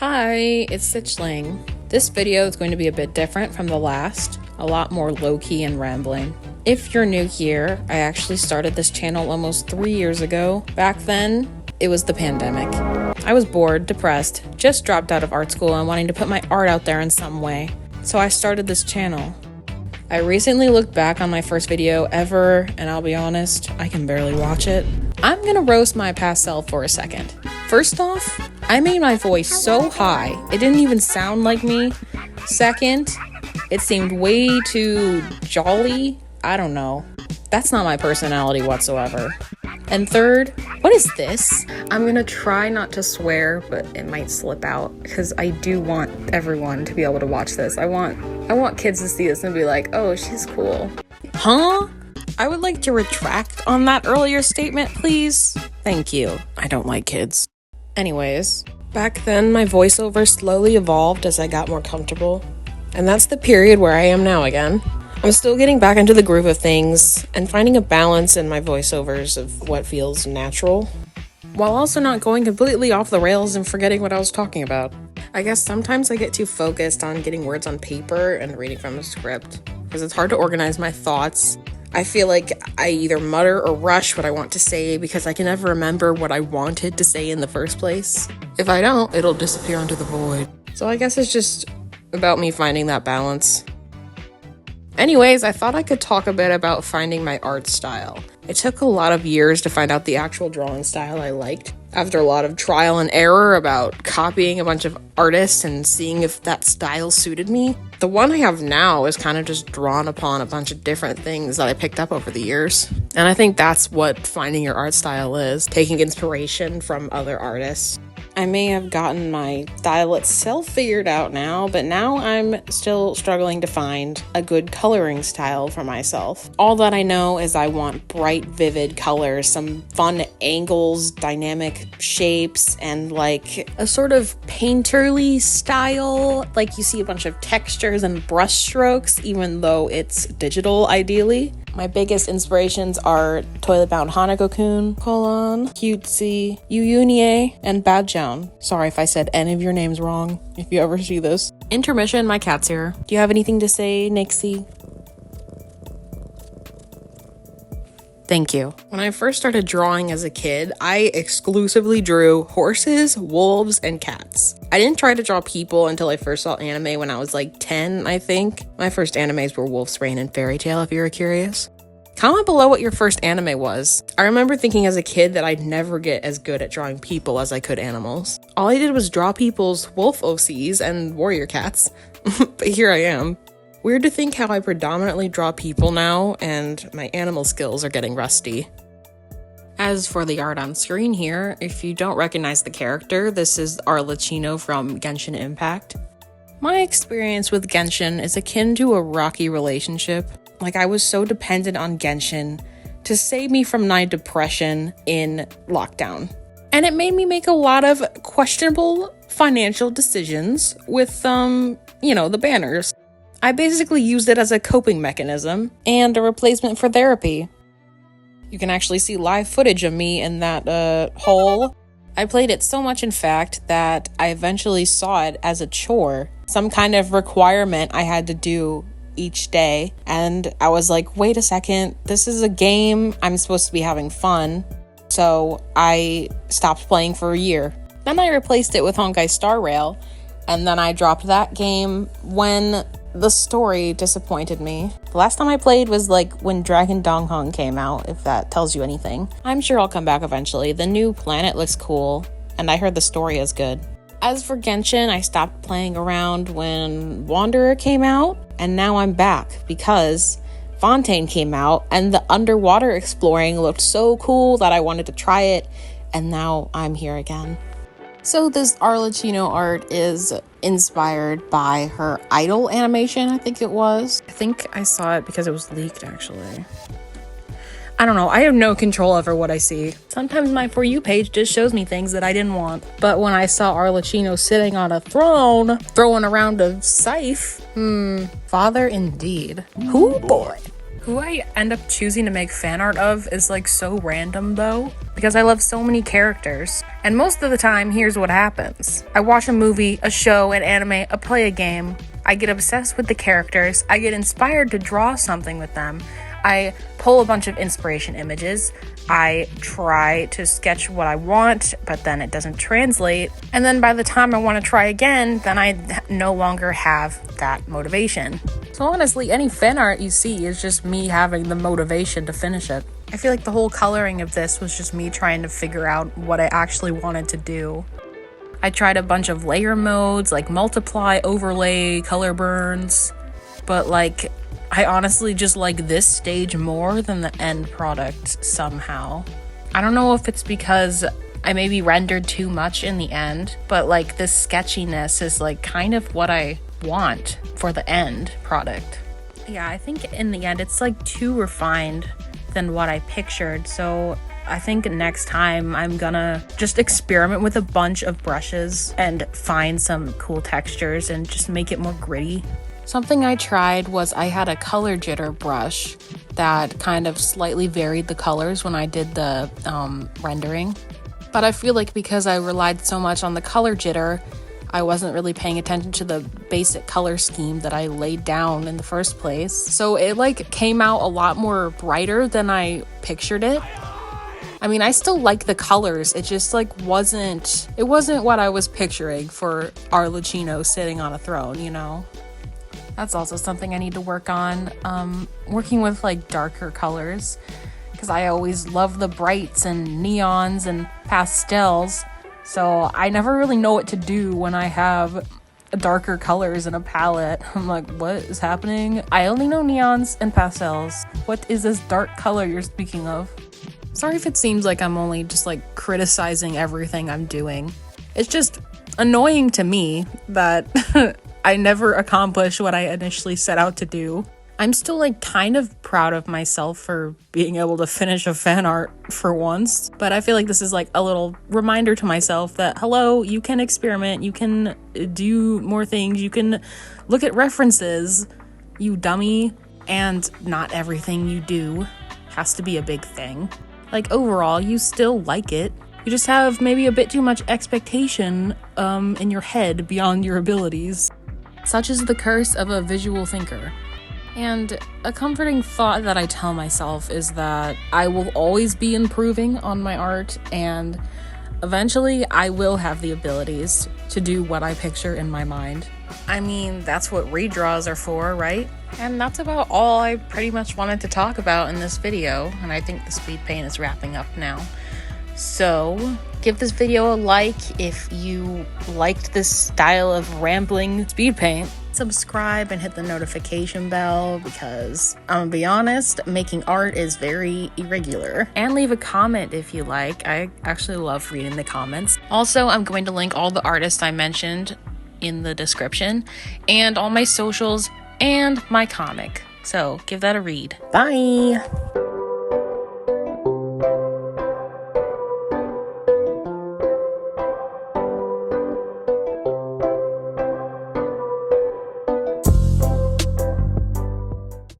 Hi, it's Sitchling. This video is going to be a bit different from the last, a lot more low-key and rambling. If you're new here, I actually started this channel almost 3 years ago. Back then, it was the pandemic. I was bored, depressed, just dropped out of art school and wanting to put my art out there in some way. So I started this channel. I recently looked back on my first video ever, and I'll be honest, I can barely watch it. I'm gonna roast my past self for a second. First off, I made my voice so high, it didn't even sound like me. Second, it seemed way too jolly. I don't know. That's not my personality whatsoever. And third, what is this? I'm gonna try not to swear, but it might slip out because I do want everyone to be able to watch this. I want kids to see this and be like, oh, she's cool. Huh? I would like to retract on that earlier statement, please. Thank you. I don't like kids. Anyways, back then my voiceover slowly evolved as I got more comfortable. And that's the period where I am now again. I'm still getting back into the groove of things and finding a balance in my voiceovers of what feels natural, while also not going completely off the rails and forgetting what I was talking about. I guess sometimes I get too focused on getting words on paper and reading from a script, because it's hard to organize my thoughts. I feel like I either mutter or rush what I want to say because I can never remember what I wanted to say in the first place. If I don't, it'll disappear into the void. So I guess it's just about me finding that balance. Anyways, I thought I could talk a bit about finding my art style. It took a lot of years to find out the actual drawing style I liked. After a lot of trial and error about copying a bunch of artists and seeing if that style suited me, the one I have now is kind of just drawn upon a bunch of different things that I picked up over the years. And I think that's what finding your art style is, taking inspiration from other artists. I may have gotten my style itself figured out now, but now I'm still struggling to find a good coloring style for myself. All that I know is I want bright, vivid colors, some fun angles, dynamic shapes, and like a sort of painterly style. Like you see a bunch of textures and brush strokes, even though it's digital ideally. My biggest inspirations are Toilet Bound Hanako-kun, Cutesy, Yunie, and Badjown. Sorry if I said any of your names wrong, if you ever see this. Intermission, my cat's here. Do you have anything to say, Nixie? Thank you. When I first started drawing as a kid, I exclusively drew horses, wolves, and cats. I didn't try to draw people until I first saw anime when I was like 10, I think. My first animes were Wolf's Rain and Fairy Tail, if you're curious. Comment below what your first anime was. I remember thinking as a kid that I'd never get as good at drawing people as I could animals. All I did was draw people's wolf OCs and warrior cats, but here I am. Weird to think how I predominantly draw people now, and my animal skills are getting rusty. As for the art on screen here, if you don't recognize the character, this is Arlecchino from Genshin Impact. My experience with Genshin is akin to a rocky relationship. Like, I was so dependent on Genshin to save me from my depression in lockdown. And it made me make a lot of questionable financial decisions with, the banners. I basically used it as a coping mechanism and a replacement for therapy. You can actually see live footage of me in that hole. I played it so much, in fact, that I eventually saw it as a chore, some kind of requirement I had to do each day. And I was like, wait a second, this is a game. I'm supposed to be having fun. So I stopped playing for a year. Then I replaced it with Honkai Star Rail, and then I dropped that game when the story disappointed me. The last time I played was like when Dragon Donghong came out, if that tells you anything. I'm sure I'll come back eventually. The new planet looks cool, and I heard the story is good. As for Genshin, I stopped playing around when Wanderer came out, and now I'm back because Fontaine came out, and the underwater exploring looked so cool that I wanted to try it, and now I'm here again. So this Arlecchino art is inspired by her Idol animation, I think it was. I think I saw it because it was leaked, actually. I don't know, I have no control over what I see. Sometimes my For You page just shows me things that I didn't want. But when I saw Arlecchino sitting on a throne, throwing around a scythe, father indeed. Who boy? Who I end up choosing to make fan art of is like so random though, because I love so many characters. And most of the time, here's what happens. I watch a movie, a show, an anime, I play a game. I get obsessed with the characters. I get inspired to draw something with them. I pull a bunch of inspiration images. I try to sketch what I want, but then it doesn't translate. And then by the time I want to try again, then I no longer have that motivation. So honestly, any fan art you see is just me having the motivation to finish it. I feel like the whole coloring of this was just me trying to figure out what I actually wanted to do. I tried a bunch of layer modes like multiply, overlay, color burns, but like I honestly just like this stage more than the end product somehow. I don't know if it's because I maybe rendered too much in the end, but like this sketchiness is like kind of what I want for the end product. Yeah, I think in the end it's like too refined than what I pictured, so I think next time I'm gonna just experiment with a bunch of brushes and find some cool textures and just make it more gritty. Something I tried was I had a color jitter brush that kind of slightly varied the colors when I did the rendering. But I feel like because I relied so much on the color jitter, I wasn't really paying attention to the basic color scheme that I laid down in the first place. So it like came out a lot more brighter than I pictured it. I mean, I still like the colors. It just like wasn't what I was picturing for Arlecchino sitting on a throne, you know? That's also something I need to work on, working with like darker colors, because I always love the brights and neons and pastels, so I never really know what to do when I have darker colors in a palette. I'm like, what is happening? I only know neons and pastels. What is this dark color you're speaking of? Sorry if it seems like I'm only just like criticizing everything I'm doing. It's just annoying to me that I never accomplish what I initially set out to do. I'm still like kind of proud of myself for being able to finish a fan art for once, but I feel like this is like a little reminder to myself that, hello, you can experiment, you can do more things, you can look at references, you dummy, and not everything you do has to be a big thing. Like overall, you still like it. You just have maybe a bit too much expectation in your head beyond your abilities. Such is the curse of a visual thinker. And a comforting thought that I tell myself is that I will always be improving on my art, and eventually I will have the abilities to do what I picture in my mind. I mean, that's what redraws are for, right? And that's about all I pretty much wanted to talk about in this video, and I think the speed paint is wrapping up now. So, give this video a like if you liked this style of rambling speed paint. Subscribe and hit the notification bell because, I'm gonna be honest, making art is very irregular. And leave a comment if you like. I actually love reading the comments. Also, I'm going to link all the artists I mentioned in the description, and all my socials, and my comic. So, give that a read. Bye!